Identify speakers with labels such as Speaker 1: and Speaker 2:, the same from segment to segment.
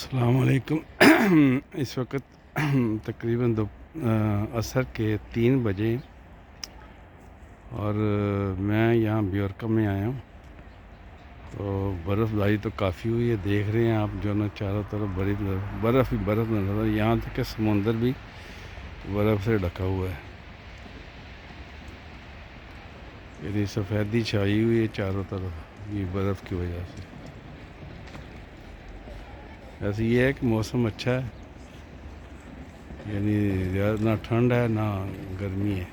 Speaker 1: अस्सलाम वालेकुम। इस वक्त तकरीबन असर के 3 बजे और मैं यहाँ ब्योरका में आया हूँ। तो बर्फ़बारी तो काफ़ी हुई है, देख रहे हैं आप जो ना चारों तरफ बर्फ़ ही बर्फ़ नज़र आ, यहाँ तक कि समुंदर भी बर्फ़ से ढका हुआ है। यानी सफ़ेदी छाई हुई है चारों तरफ ये बर्फ़ की वजह से। ऐसे ये है कि मौसम अच्छा है, यानी ज़्यादा ना ठंड है ना गर्मी है।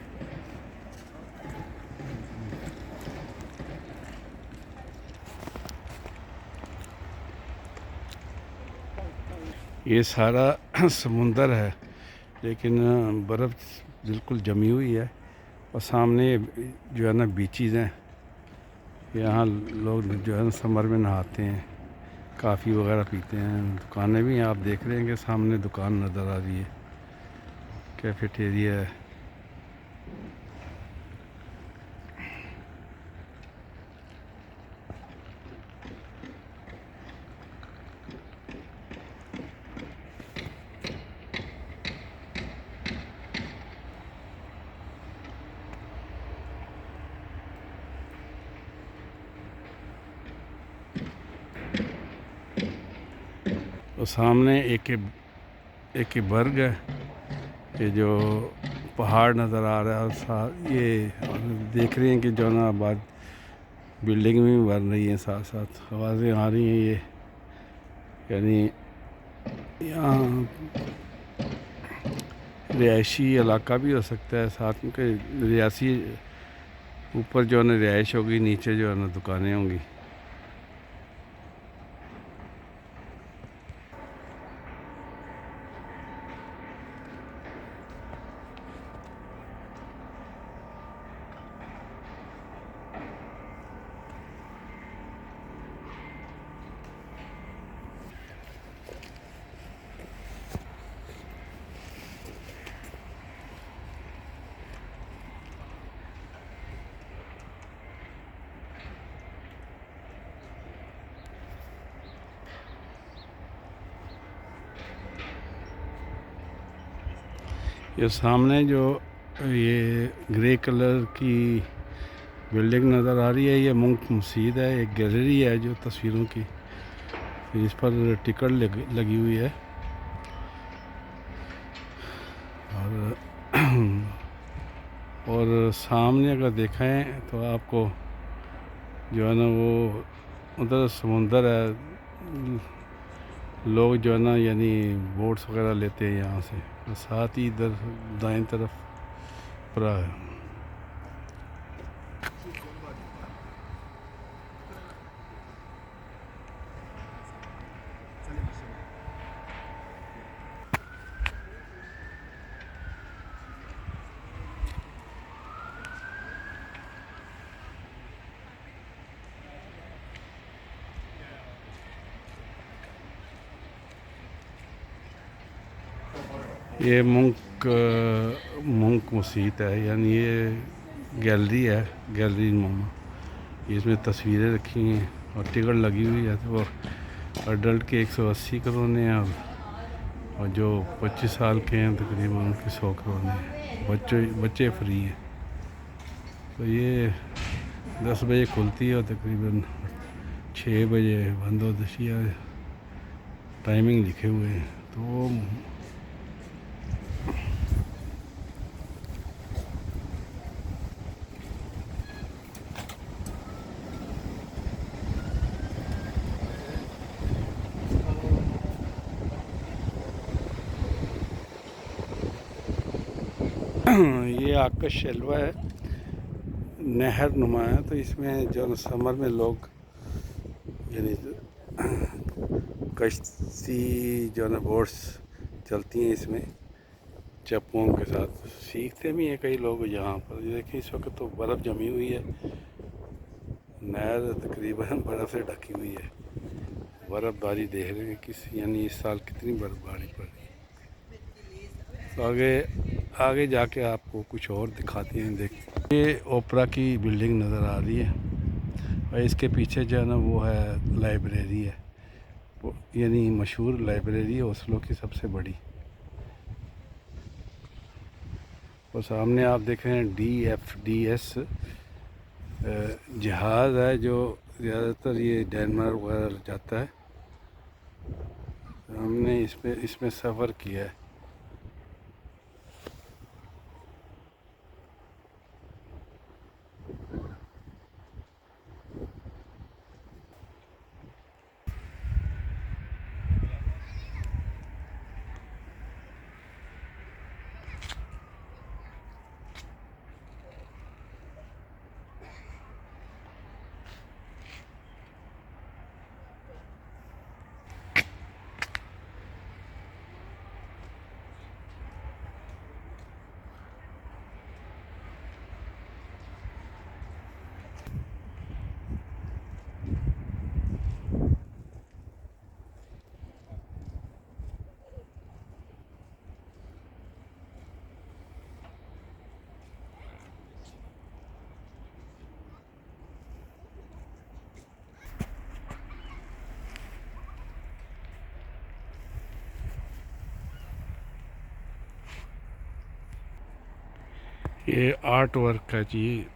Speaker 1: ये सारा समुंदर है, लेकिन बर्फ़ बिल्कुल जमी हुई है। और सामने जो है ना बीचेस हैं, यहाँ लोग जो है ना समर में नहाते हैं, कॉफ़ी वगैरह पीते हैं। दुकानें भी आप देख रहे हैं कि सामने दुकान नज़र आ रही है, कैफेटेरिया है। और सामने एक बर्ग है कि जो पहाड़ नज़र आ रहा है, और साथ ये देख रहे हैं कि जो ना आबाद बिल्डिंग भी बन रही है, साथ साथ आवाज़ें आ रही हैं। ये यानी यहाँ रिहायशी इलाका भी हो सकता है, साथ में कि रियासी ऊपर जो है ना रिहाइश होगी, नीचे जो है ना दुकानें होंगी। ये सामने जो ये ग्रे कलर की बिल्डिंग नज़र आ रही है, ये मुंक मस्जिद है। एक गैलरी है जो तस्वीरों की, इस पर टिकट लगी हुई है। और और सामने अगर देखें तो आपको जो है ना वो उधर समुंदर है, लोग जो है ना यानी बोट्स वगैरह लेते हैं यहाँ से। और साथ ही इधर दाएं तरफ पूरा है। ये मुंक मस्जिद है, यानी ये गैलरी है, गैलरी नुमा। इसमें तस्वीरें रखी हैं और टिकट लगी हुई है। तो अडल्ट के 180 करोने हैं, और जो 25 साल के हैं तकरीबन उनके 100 करोने हैं। बच्चे फ्री हैं। तो ये 10 बजे खुलती है और तकरीबन 6 बजे बंद होती है, टाइमिंग लिखे हुए हैं। तो ये आका शलवा है, नहर नुमा है। तो इसमें जो समर में लोग यानी कश्ती जो है बोट्स चलती हैं इसमें चप्पों के साथ, सीखते भी हैं कई लोग यहाँ पर। ये देखिए इस वक्त तो बर्फ़ जमी हुई है, नहर तकरीबन बर्फ़ से ढकी हुई है। बर्फ़बारी देख रहे हैं किस यानी इस साल कितनी बर्फ़बारी पड़ी। तो आगे आगे जाके आपको कुछ और दिखाते हैं। देख, ये ओपरा की बिल्डिंग नज़र आ रही है, और इसके पीछे जो है ना वो है लाइब्रेरी है। यानी मशहूर लाइब्रेरी है ओस्लो की सबसे बड़ी। और सामने आप देख रहे हैं DFDS जहाज़ है जो ज़्यादातर ये डेनमार्क वगैरह जाता है। हमने इसमें सफ़र किया है। ये आर्ट वर्क है जी,